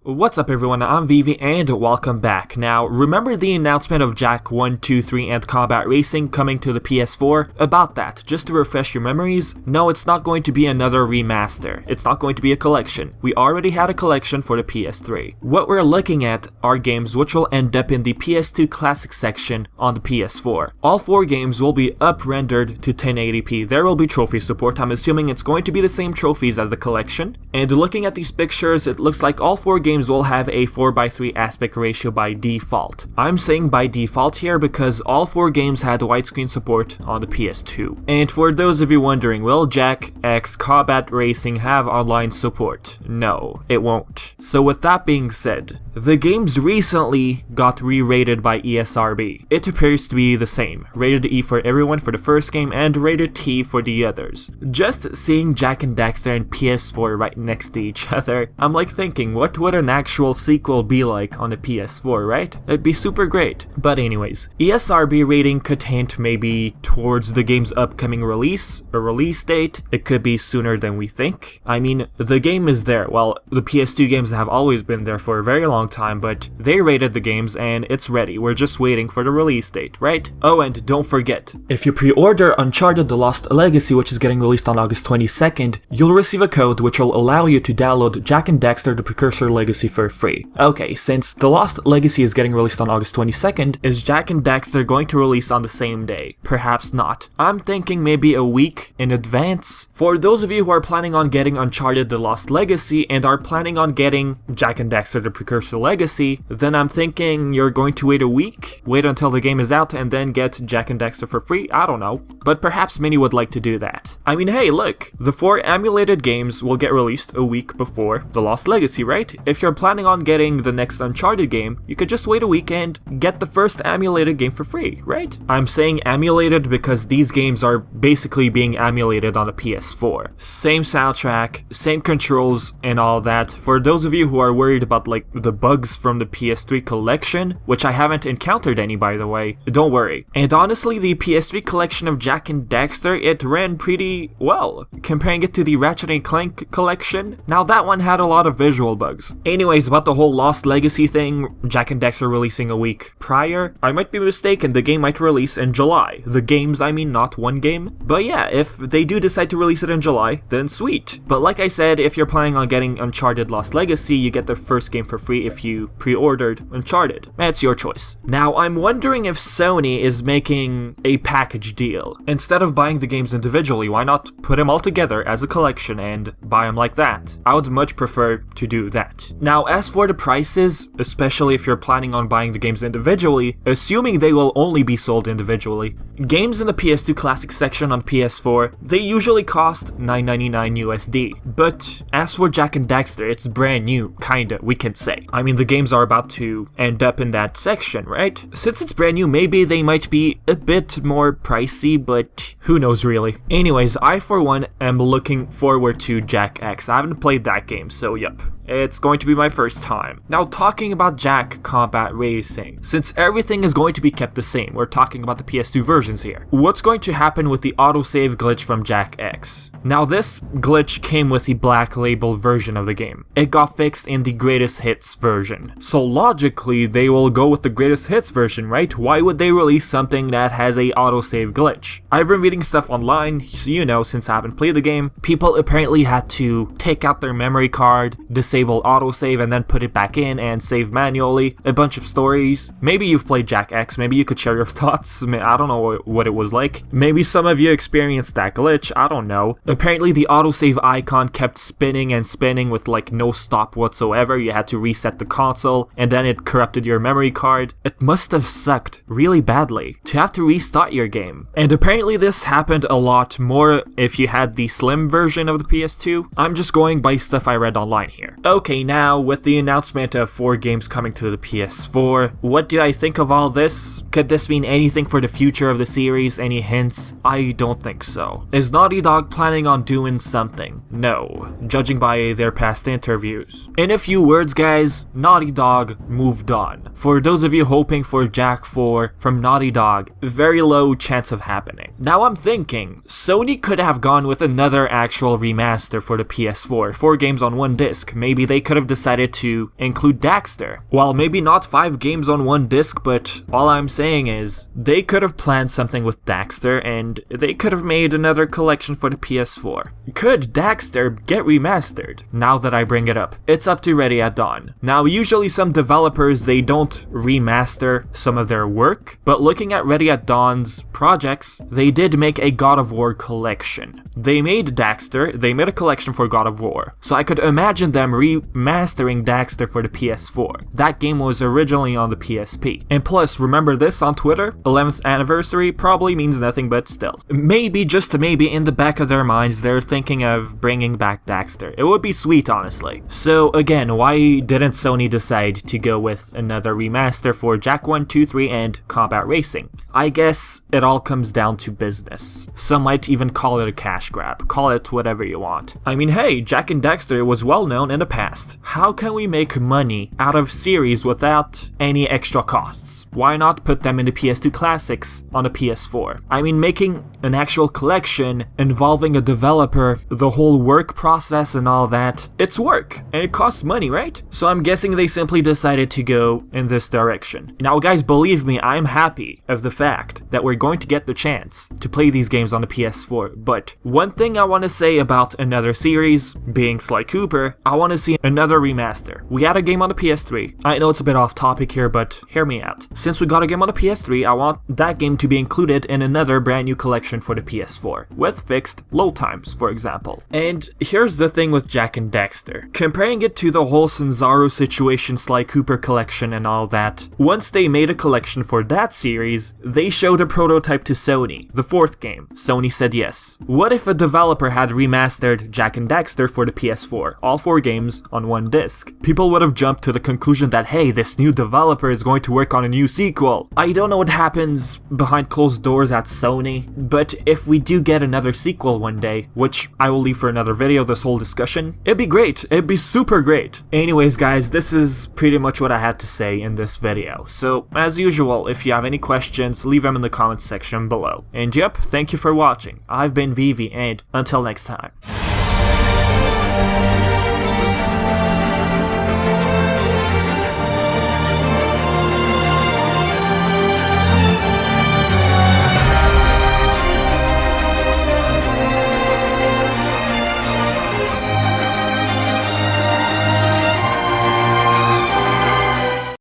What's up everyone, I'm Vivi and welcome back. Now, remember the announcement of Jak 1, 2, 3 and Combat Racing coming to the PS4? About that, just to refresh your memories, no, it's not going to be another remaster. It's not going to be a collection. We already had a collection for the PS3. What we're looking at are games which will end up in the PS2 Classics section on the PS4. All 4 games will be up-rendered to 1080p. There will be trophy support. I'm assuming it's going to be the same trophies as the collection. And looking at these pictures, it looks like all 4 games will have a 4:3 aspect ratio by default. I'm saying by default here because all 4 games had widescreen support on the PS2. And for those of you wondering, will Jak X Combat Racing have online support? No, it won't. So with that being said, the games recently got re-rated by ESRB. It appears to be the same, rated E for everyone for the first game and rated T for the others. Just seeing Jak and Daxter and PS4 right next to each other, I'm like thinking, what would an actual sequel be like on the PS4, right? It'd be super great. But anyways, ESRB rating could hint maybe towards the game's upcoming release, a release date. It could be sooner than we think. I mean, the game is there. Well, the PS2 games have always been there for a very long time, but they rated the games and it's ready. We're just waiting for the release date, right? Oh, and don't forget, if you pre-order Uncharted The Lost Legacy, which is getting released on August 22nd, you'll receive a code which will allow you to download Jak and Daxter the Precursor Legacy for free. Okay, since The Lost Legacy is getting released on August 22nd, is Jak and Daxter going to release on the same day? Perhaps not. I'm thinking maybe a week in advance. For those of you who are planning on getting Uncharted The Lost Legacy and are planning on getting Jak and Daxter the Precursor Legacy, then I'm thinking you're going to wait a week, wait until the game is out, and then get Jak and Daxter for free? I don't know. But perhaps many would like to do that. I mean, hey, look, the 4 emulated games will get released a week before The Lost Legacy, right? If you're planning on getting the next Uncharted game, you could just wait a week and get the first emulated game for free, right? I'm saying emulated because these games are basically being emulated on the PS4. Same soundtrack, same controls, and all that. For those of you who are worried about like the bugs from the PS3 collection, which I haven't encountered any by the way, don't worry. And honestly, the PS3 collection of Jak and Daxter, it ran pretty well. Comparing it to the Ratchet & Clank collection, now that one had a lot of visual bugs. Anyways, about the whole Lost Legacy thing, Jak and Daxter releasing a week prior, I might be mistaken, the game might release in July. The games, I mean, not one game. But yeah, if they do decide to release it in July, then sweet. But like I said, if you're planning on getting Uncharted Lost Legacy, you get the first game for free if you pre-ordered Uncharted. That's your choice. Now, I'm wondering if Sony is making a package deal. Instead of buying the games individually, why not put them all together as a collection and buy them like that? I would much prefer to do that. Now, as for the prices, especially if you're planning on buying the games individually, assuming they will only be sold individually, games in the PS2 Classics section on PS4, they usually cost $9.99 USD. But as for Jak and Daxter, it's brand new, kinda, we can say. I mean, the games are about to end up in that section, right? Since it's brand new, maybe they might be a bit more pricey, but who knows really. Anyways, I for one am looking forward to Jak X. I haven't played that game, so yup. It's going to be my first time. Now, talking about Jak Combat Racing, since everything is going to be kept the same, we're talking about the PS2 versions here. What's going to happen with the autosave glitch from Jak X? Now, this glitch came with the Black Label version of the game. It got fixed in the Greatest Hits version. So logically, they will go with the Greatest Hits version, right? Why would they release something that has a autosave glitch? I've been reading stuff online, so you know, since I haven't played the game, people apparently had to take out their memory card, disable autosave, and then put it back in and save manually. A bunch of stories. Maybe you've played Jak X, maybe you could share your thoughts. I don't know what it was like. Maybe some of you experienced that glitch, I don't know. Apparently the autosave icon kept spinning and spinning with like no stop whatsoever. You had to reset the console, and then it corrupted your memory card. It must have sucked really badly to have to restart your game. And apparently this happened a lot more if you had the slim version of the PS2. I'm just going by stuff I read online here. Okay, now with the announcement of 4 games coming to the PS4, what do I think of all this? Could this mean anything for the future of the series? Any hints? I don't think so. Is Naughty Dog planning on doing something? No, judging by their past interviews. In a few words, guys, Naughty Dog moved on. For those of you hoping for Jak 4 from Naughty Dog, very low chance of happening. Now I'm thinking, Sony could have gone with another actual remaster for the PS4, 4 games on one disc. Maybe they could have decided to include Daxter. Well, maybe not 5 games on one disc, but all I'm saying is, they could have planned something with Daxter, and they could have made another collection for the PS4. Could Daxter get remastered? Now that I bring it up, it's up to Ready at Dawn. Now, usually some developers, they don't remaster some of their work, but looking at Ready at Dawn's projects, they did make a God of War collection. They made Daxter, they made a collection for God of War, so I could imagine them remastering Daxter for the PS4. That game was originally on the PSP. And plus, remember this on Twitter? 11th anniversary probably means nothing, but still. Maybe, just maybe, in the back of their minds, they're thinking of bringing back Daxter. It would be sweet, honestly. So again, why didn't Sony decide to go with another remaster for Jak 1, 2, 3, and Combat Racing? I guess it all comes down to business. Some might even call it a cash grab. Call it whatever you want. I mean, hey, Jak and Daxter was well known in the past. How can we make money out of series without any extra costs? Why not put them in the PS2 Classics on the PS4? I mean, making an actual collection involving a developer, the whole work process and all that, it's work, and it costs money, right? So I'm guessing they simply decided to go in this direction. Now guys, believe me, I'm happy of the fact that we're going to get the chance to play these games on the PS4, but one thing I want to say about another series, being Sly Cooper, I want to see another remaster. We had a game on the PS3. I know it's a bit off topic here, but hear me out. Since we got a game on the PS3, I want that game to be included in another brand new collection for the PS4, with fixed load times, for example. And here's the thing with Jak and Daxter. Comparing it to the whole Sanzaru situation, Sly Cooper collection and all that, once they made a collection for that series, they showed a prototype to Sony, the 4th game. Sony said yes. What if a developer had remastered Jak and Daxter for the PS4, all 4 games on one disc? People would have jumped to the conclusion that, hey, this new developer is going to work on a new sequel. I don't know what happens behind closed doors at Sony, but if we do get another sequel one day, which I will leave for another video, this whole discussion, it'd be great. It'd be super great. Anyways guys, this is pretty much what I had to say in this video. So as usual, if you have any questions, leave them in the comments section below. And yep, thank you for watching. I've been Vivi, and until next time.